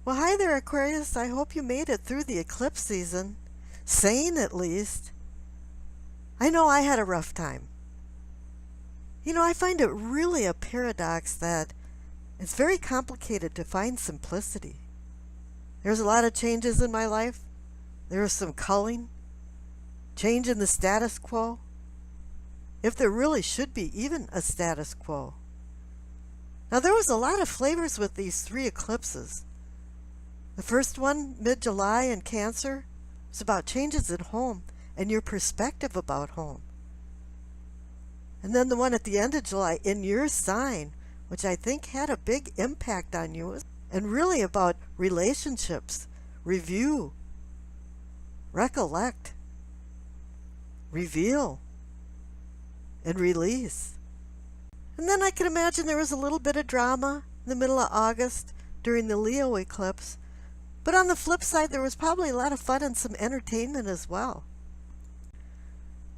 Well, hi there, Aquarius. I hope you made it through the eclipse season. Sane, at least. I know I had a rough time. You know, I find it really a paradox that it's very complicated to find simplicity. There's a lot of changes in my life. There was some culling, change in the status quo, if there really should be even a status quo. Now, there was a lot of flavors with these 3 eclipses. The first one, mid-July in Cancer, was about changes at home and your perspective about home. And then the one at the end of July in your sign, which I think had a big impact on you, and really about relationships, review, recollect, reveal, and release. And then I can imagine there was a little bit of drama in the middle of August during the Leo eclipse. But on the flip side, there was probably a lot of fun and some entertainment as well.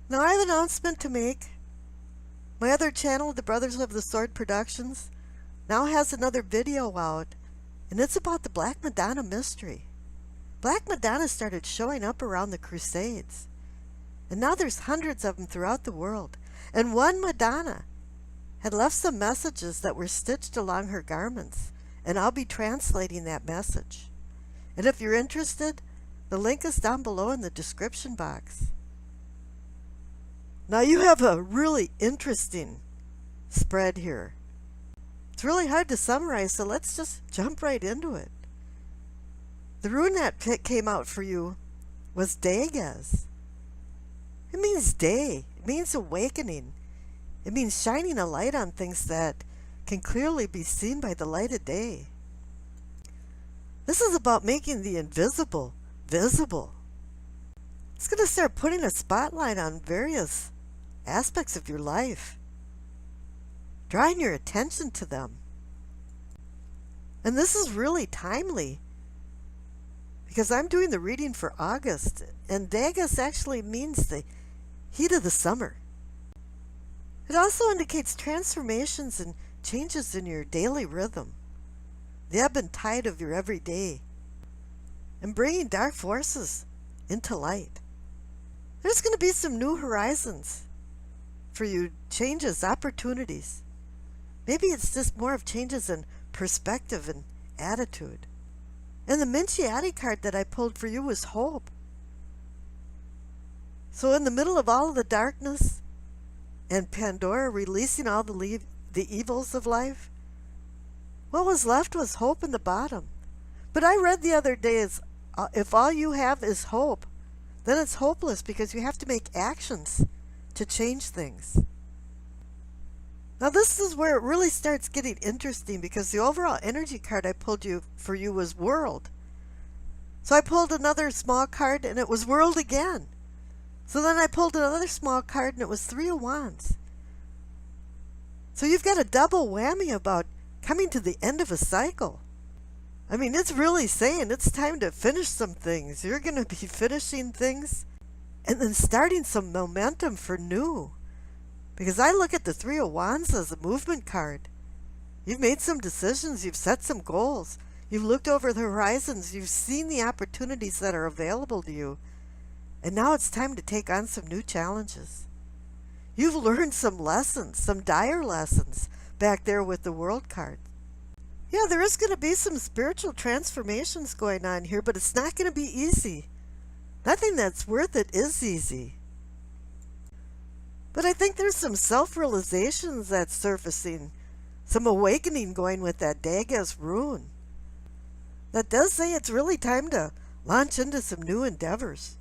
Now, I have an announcement to make. My other channel, the Brothers of the Sword Productions, now has another video out, and it's about the Black Madonna mystery. Black Madonna started showing up around the Crusades, and now there's hundreds of them throughout the world. And one Madonna had left some messages that were stitched along her garments, and I'll be translating that message. And if you're interested, the link is down below in the description box. Now you have a really interesting spread here. It's really hard to summarize, so let's just jump right into it. The rune that came out for you was Dagaz. It means day. It means awakening. It means shining a light on things that can clearly be seen by the light of day. This is about making the invisible visible. It's going to start putting a spotlight on various aspects of your life, drawing your attention to them. And this is really timely because I'm doing the reading for August, and Dagaz actually means the heat of the summer. It also indicates transformations and changes in your daily rhythm, the ebb and tide of your everyday, and bringing dark forces into light. There's going to be some new horizons for you, changes, opportunities. Maybe it's just more of changes in perspective and attitude. And the Minchiati card that I pulled for you was hope. So in the middle of all of the darkness and Pandora releasing all the evils of life, what was left was hope in the bottom. But I read the other day, if all you have is hope, then it's hopeless because you have to make actions to change things. Now this is where it really starts getting interesting, because the overall energy card I pulled for you was World. So I pulled another small card and it was World again. So then I pulled another small card and it was Three of Wands. So you've got a double whammy about coming to the end of a cycle. I mean, it's really saying it's time to finish some things. You're going to be finishing things and then starting some momentum for new. Because I look at the Three of Wands as a movement card. You've made some decisions. You've set some goals. You've looked over the horizons. You've seen the opportunities that are available to you. And now it's time to take on some new challenges. You've learned some lessons, some dire lessons back there with the World card. Yeah, there is going to be some spiritual transformations going on here, but it's not going to be easy. Nothing that's worth it is easy. But I think there's some self-realizations that's surfacing, some awakening going with that Dagaz rune. That does say it's really time to launch into some new endeavors.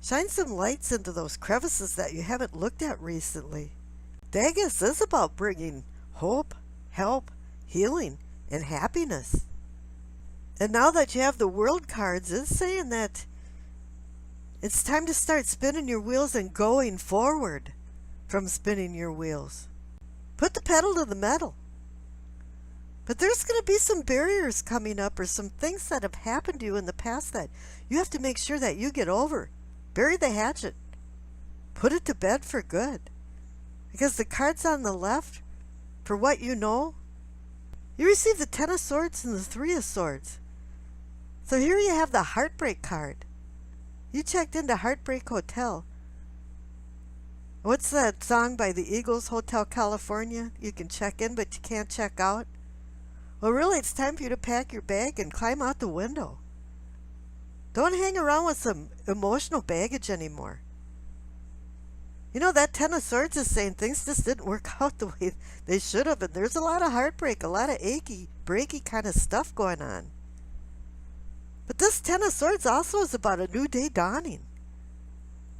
Shine some lights into those crevices that you haven't looked at recently. Dagaz is about bringing hope, help, healing, and happiness. And now that you have the World cards, it's saying that it's time to start spinning your wheels and going forward from spinning your wheels. Put the pedal to the metal. But there's going to be some barriers coming up, or some things that have happened to you in the past that you have to make sure that you get over. Bury the hatchet. Put it to bed for good. Because the cards on the left, for what you know, you receive the Ten of Swords and the Three of Swords. So here you have the Heartbreak card. You checked into Heartbreak Hotel. What's that song by the Eagles, Hotel California? You can check in, but you can't check out. Well, really, it's time for you to pack your bag and climb out the window. Don't hang around with some emotional baggage anymore. You know, that Ten of Swords is saying things just didn't work out the way they should have, and there's a lot of heartbreak, a lot of achy, breaky kind of stuff going on. But this Ten of Swords also is about a new day dawning.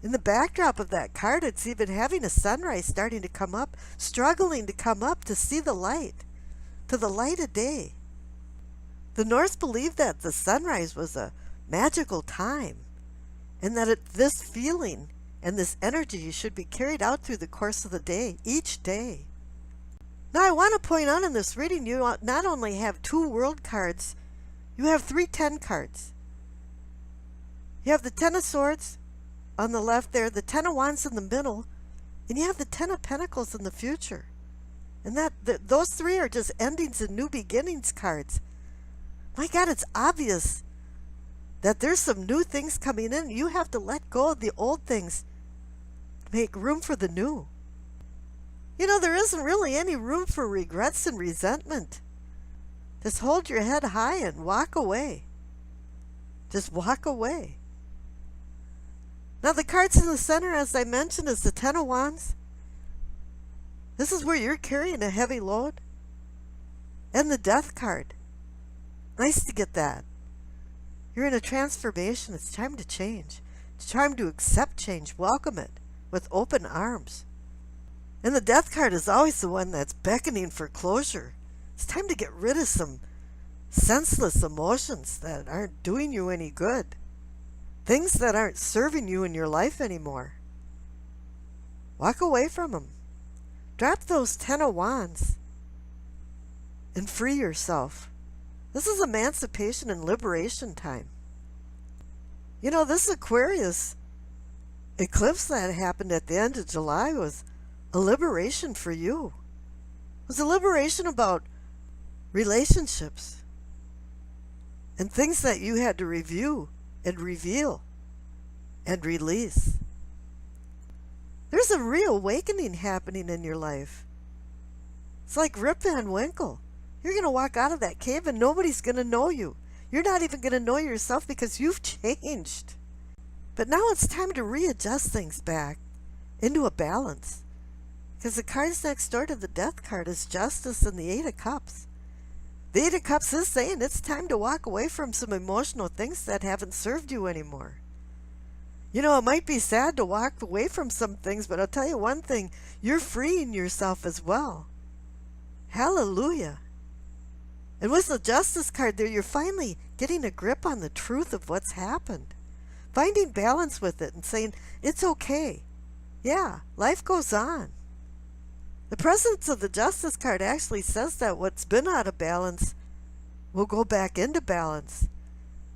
In the backdrop of that card, it's even having a sunrise starting to come up, struggling to come up to see the light, to the light of day. The Norse believed that the sunrise was a magical time, and that this feeling and this energy should be carried out through the course of the day, each day. Now I want to point out in this reading, you not only have 2 World cards, you have 3 10 cards. You have the Ten of Swords on the left there, the Ten of Wands in the middle, and you have the Ten of Pentacles in the future. And those 3 are just endings and new beginnings cards. My God, it's obvious that there's some new things coming in. You have to let go of the old things, make room for the new. You know, there isn't really any room for regrets and resentment. Just hold your head high and walk away. Just walk away. Now the cards in the center, as I mentioned, is the Ten of Wands. This is where you're carrying a heavy load. And the Death card. Nice to get that. You're in a transformation. It's time to change. It's time to accept change. Welcome it with open arms. And the Death card is always the one that's beckoning for closure. It's time to get rid of some senseless emotions that aren't doing you any good. Things that aren't serving you in your life anymore. Walk away from them. Drop those Ten of Wands and free yourself. This is emancipation and liberation time. You know, this Aquarius eclipse that happened at the end of July was a liberation for you. It was a liberation about relationships and things that you had to review and reveal and release. There's a reawakening happening in your life. It's like Rip Van Winkle. You're going to walk out of that cave and nobody's going to know you. You're not even going to know yourself because you've changed. But now it's time to readjust things back into a balance. Because the cards next door to the Death card is Justice and the Eight of Cups. The Eight of Cups is saying it's time to walk away from some emotional things that haven't served you anymore. You know, it might be sad to walk away from some things, but I'll tell you one thing, you're freeing yourself as well. Hallelujah. And with the Justice card there, you're finally getting a grip on the truth of what's happened. Finding balance with it and saying, it's okay. Yeah, life goes on. The presence of the Justice card actually says that what's been out of balance will go back into balance.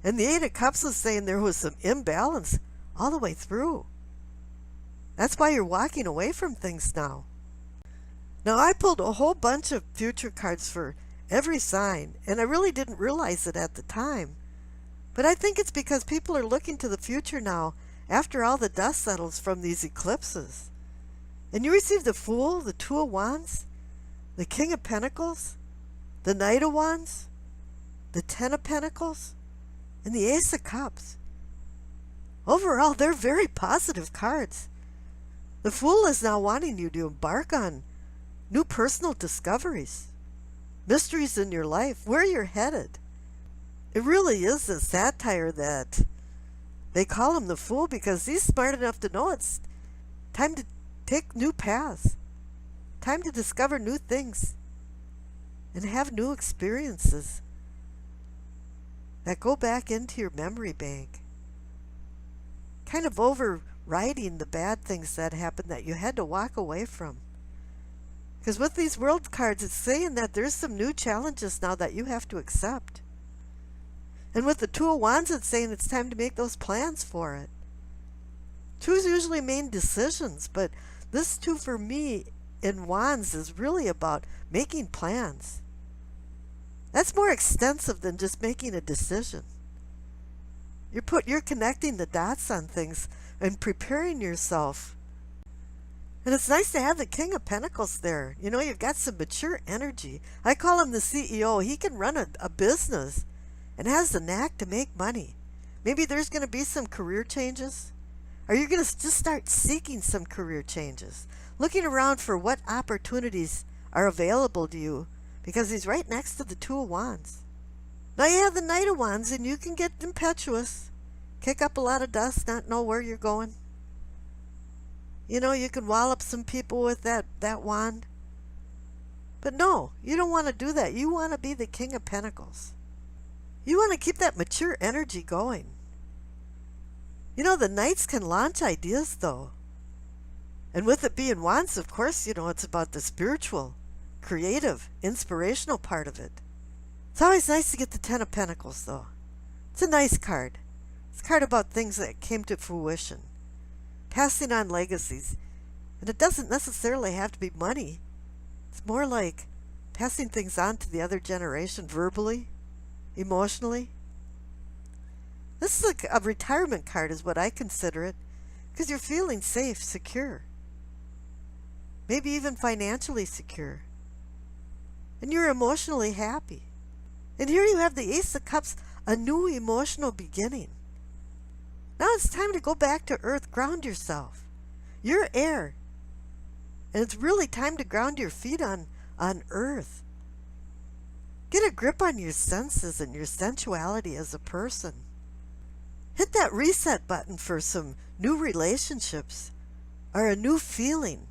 And the Eight of Cups is saying there was some imbalance all the way through. That's why you're walking away from things now. Now, I pulled a whole bunch of future cards for every sign, and I really didn't realize it at the time. But I think it's because people are looking to the future now after all the dust settles from these eclipses. And you receive the Fool, the Two of Wands, the King of Pentacles, the Knight of Wands, the Ten of Pentacles, and the Ace of Cups. Overall, they're very positive cards. The Fool is now wanting you to embark on new personal discoveries, mysteries in your life, where you're headed. It really is a satire that they call him the Fool because he's smart enough to know it's time to take new paths, time to discover new things, and have new experiences that go back into your memory bank, kind of overriding the bad things that happened that you had to walk away from. Because with these world cards, it's saying that there's some new challenges now that you have to accept. And with the Two of Wands, it's saying it's time to make those plans for it. Twos usually mean decisions, but this two for me in Wands is really about making plans. That's more extensive than just making a decision. You're connecting the dots on things and preparing yourself. And it's nice to have the King of Pentacles there. You know, you've got some mature energy. I call him the CEO. He can run a business and has the knack to make money. Maybe there's going to be some career changes. Or you're going to just start seeking some career changes. Looking around for what opportunities are available to you. Because he's right next to the Two of Wands. Now you have the Knight of Wands and you can get impetuous. Kick up a lot of dust, not know where you're going. You know, you can wallop some people with that wand. But no, you don't want to do that. You want to be the King of Pentacles. You want to keep that mature energy going. You know, the Knights can launch ideas, though. And with it being Wands, of course, you know, it's about the spiritual, creative, inspirational part of it. It's always nice to get the Ten of Pentacles, though. It's a nice card. It's a card about things that came to fruition. Passing on legacies. And it doesn't necessarily have to be money. It's more like passing things on to the other generation verbally, emotionally. This is a retirement card is what I consider it, because you're feeling safe, secure. Maybe even financially secure. And you're emotionally happy. And here you have the Ace of Cups, a new emotional beginning. Now it's time to go back to earth, ground yourself. You're air. And it's really time to ground your feet on earth. Get a grip on your senses and your sensuality as a person. Hit that reset button for some new relationships or a new feeling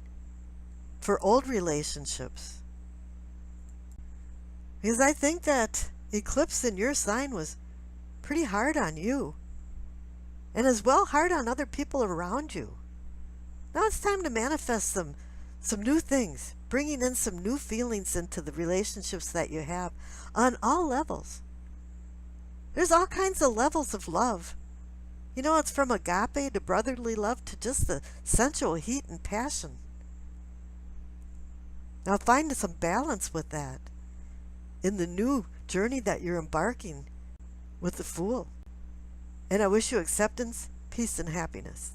for old relationships. Because I think that eclipse in your sign was pretty hard on you. And as well hard on other people around you. Now it's time to manifest some new things, bringing in some new feelings into the relationships that you have on all levels. There's all kinds of levels of love. You know, it's from agape to brotherly love to just the sensual heat and passion. Now find some balance with that in the new journey that you're embarking with the Fool. And I wish you acceptance, peace, and happiness.